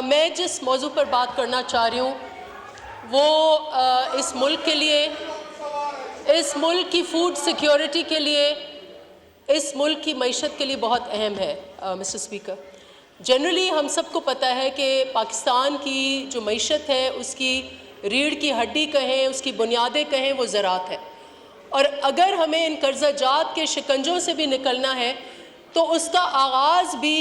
मैं जिस मौजू पर बात करना चाह रही हूँ वो इस मुल्क के लिए, इस मुल्क की फूड सिक्योरिटी के लिए, इस मुल्क की मईशत के लिए बहुत अहम है। मिस्टर स्पीकर, जनरली हम सबको पता है कि पाकिस्तान की जो मईशत है उसकी रीढ़ की हड्डी कहें, उसकी बुनियादें कहें, वो ज़राअत है। और अगर हमें इन कर्ज़ाजात के शिकंजों से भी निकलना है तो उसका आगाज़ भी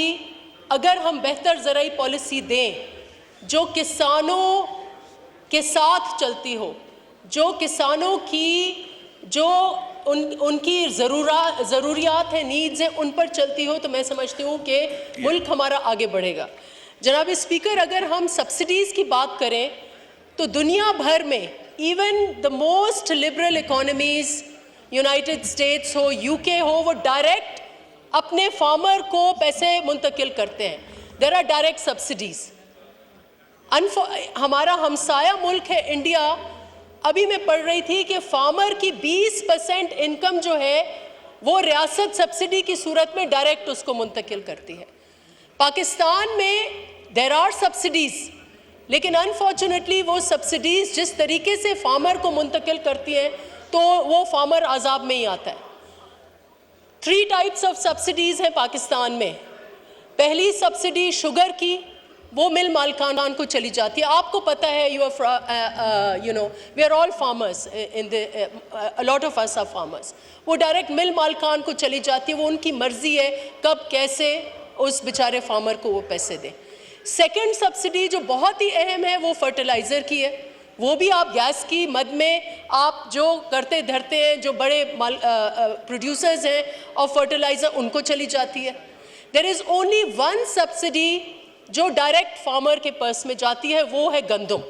अगर हम बेहतर ज़राई पॉलिसी दें जो किसानों के साथ चलती हो, जो किसानों की जो उनकी ज़रूरियात हैं, नीड्स हैं, उन पर चलती हो, तो मैं समझती हूँ कि मुल्क हमारा आगे बढ़ेगा। जनाब स्पीकर, अगर हम सब्सिडीज़ की बात करें तो दुनिया भर में even the most liberal economies, United states हो, यूके हो, वो डायरेक्ट अपने फार्मर को पैसे मुंतकिल करते हैं। There are direct subsidies. हमारा हमसाया मुल्क है इंडिया, अभी मैं पढ़ रही थी कि फार्मर की 20% इनकम जो है वो रियासत सब्सिडी की सूरत में डायरेक्ट उसको मुंतकिल करती है। पाकिस्तान में देयर आर सब्सिडीज़, लेकिन अनफॉर्चुनेटली वो सब्सिडीज़ जिस तरीके से फार्मर को मुंतकिल करती हैं तो वो फार्मर अजाब में ही आता है। 3 टाइप्स ऑफ सब्सिडीज़ हैं पाकिस्तान में। पहली सब्सिडी शुगर की, वो मिल मालिकान को चली जाती है। आपको पता है, we are all farmers in the, a lot of us are farmers. वो डायरेक्ट मिल मालिकान को चली जाती है, वो उनकी मर्जी है कब कैसे उस बेचारे फार्मर को वो पैसे दें। सेकेंड सब्सिडी जो बहुत ही अहम है वो फर्टिलाइज़र की है। वो भी आप गैस की मद में आप जो करते धरते हैं, जो बड़े प्रोड्यूसर्स हैं और फर्टिलाइज़र, उनको चली जाती है। There is only one subsidy जो डायरेक्ट फार्मर के पर्स में जाती है, वो है गंदम।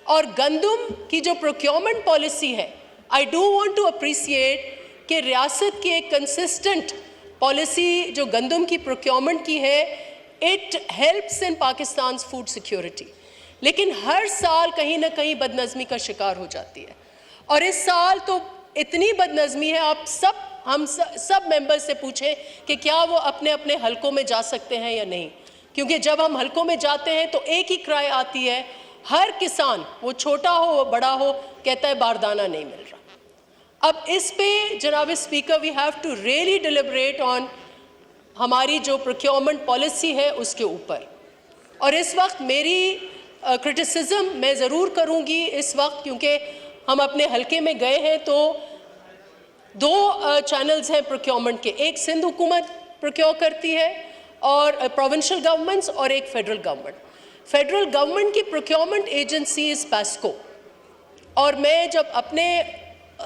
और गंदम की जो प्रोक्योरमेंट पॉलिसी है, I do want to appreciate कि रियासत की एक कंसिस्टेंट पॉलिसी जो गंदम की प्रोक्योरमेंट की है, it helps in Pakistan food security. लेकिन हर साल कहीं ना कहीं बदनज़मी का शिकार हो जाती है। और इस साल तो इतनी बदनज़मी है, आप हम सब मेंबर्स से पूछें कि क्या वो अपने अपने हलकों में जा सकते हैं या नहीं। क्योंकि जब हम हलकों में जाते हैं तो एक ही क्राई आती है, हर किसान, वो छोटा हो वो बड़ा हो, कहता है बारदाना नहीं मिल रहा। अब इस पे जनाब speaker, we have to really deliberate on हमारी जो प्रोक्योरमेंट पॉलिसी है उसके ऊपर। और इस वक्त मेरी क्रिटिसिज्म मैं ज़रूर करूँगी इस वक्त, क्योंकि हम अपने हलके में गए हैं तो 2 चैनल्स हैं प्रोक्योरमेंट के। एक सिंध हुकूमत प्रोक्योर करती है और प्रोविंशियल गवर्नमेंट्स, और एक फेडरल गवर्नमेंट। फेडरल गवर्नमेंट की प्रोक्योरमेंट एजेंसी इज़ पैस्को। और मैं जब अपने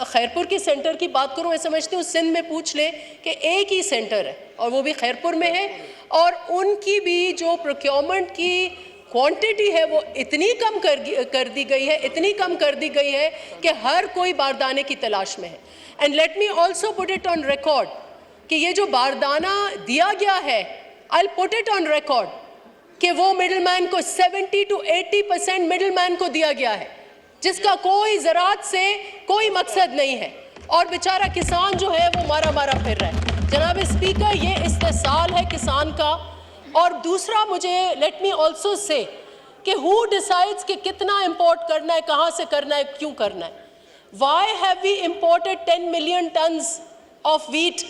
खैरपुर की सेंटर की बात करूं, मैं समझती हूँ सिंध में पूछ ले कि एक ही सेंटर है और वो भी खैरपुर में है, और उनकी भी जो प्रोक्योरमेंट की क्वांटिटी है वो इतनी कम कर दी गई है, इतनी कम कर दी गई है कि हर कोई बारदाने की तलाश में है। And let me also put it on record कि ये जो बारदाना दिया गया है, I put it on record कि वो मिडलमैन को 70 to 80% मिडलमैन को दिया गया है, जिसका कोई ज़राअत से कोई मकसद नहीं है, और बेचारा किसान जो है वो मारा मारा फिर रहा है। जनाब स्पीकर, ये इस्तेसाल है किसान का। और दूसरा, मुझे लेट मी ऑल्सो से कि हु डिसाइड्स कि कितना इंपोर्ट करना है, कहाँ से करना है, क्यों करना है। Why have we imported 10 million tons of wheat.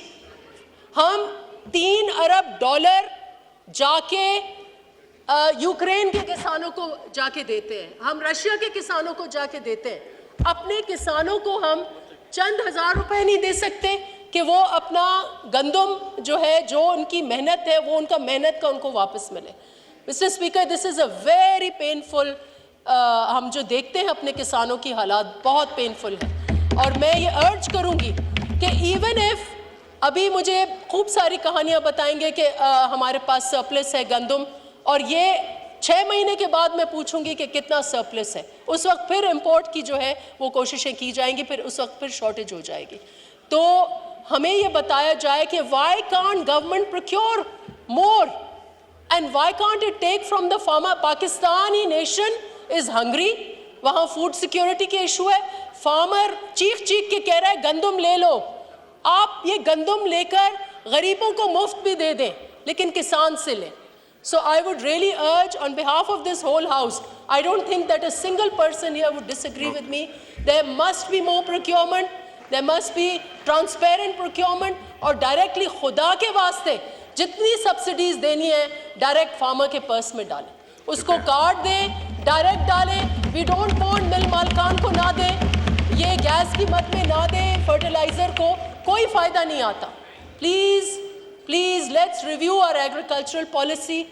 हम $3 अरब जाके यूक्रेन के किसानों को जाके देते हैं, हम रशिया के किसानों को जाके देते हैं। अपने किसानों को हम चंद हज़ार रुपए नहीं दे सकते कि वो अपना गंदम जो है, जो उनकी मेहनत है, वो उनका मेहनत का उनको वापस मिले। Mister speaker, this is a very painful, हम जो देखते हैं अपने किसानों की हालात बहुत पेनफुल है। और मैं ये अर्ज करूँगी कि इवन इफ़ अभी मुझे खूब सारी कहानियाँ बताएंगे कि हमारे पास सरप्लस है गंदम, और ये 6 महीने के बाद मैं पूछूंगी कि कितना सरप्लस है, उस वक्त फिर इंपोर्ट की जो है वो कोशिशें की जाएंगी, फिर उस वक्त फिर शॉर्टेज हो जाएगी। तो हमें ये बताया जाए कि why can't government procure more and why can't it take from the farmer. Pakistan ही नेशन इज़ हंग्री, वहाँ फूड सिक्योरिटी के इशू है। फार्मर चीख चीख के कह रहा है गंदम ले लो। आप ये गंदम लेकर गरीबों को मुफ्त भी दे दें, लेकिन किसान से लें। So I would really urge on behalf of this whole house, I don't think that a single person here would disagree with me. There must be more procurement, there must be transparent procurement, और directly खुदा के वास्ते जितनी subsidies देनी है direct farmer के purse में डालें, उसको कार्ड दें, direct डालें. We don't want मिल मालकान को ना दें, ये गैस की मत में ना दें, fertilizer को कोई फायदा नहीं आता. Please, let's review our agricultural policy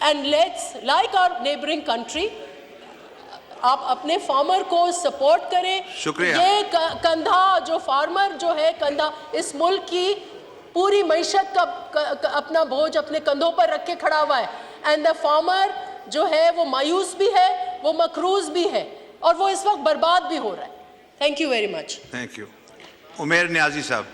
and let's, like our neighboring country, आप अपने फार्मर को सपोर्ट करें. शुक्रिया. ये कंधा जो फार्मर जो है कंधा इस मुल्क की पूरी मईशत का अपना बोझ अपने कंधों पर रख के खड़ा हुआ है. एंड द फार्मर जो है वो मायूस भी है, वो मकरूज भी है और वो इस वक्त बर्बाद भी हो रहा है. Thank you very much. Thank you. Umer Niazi साहब.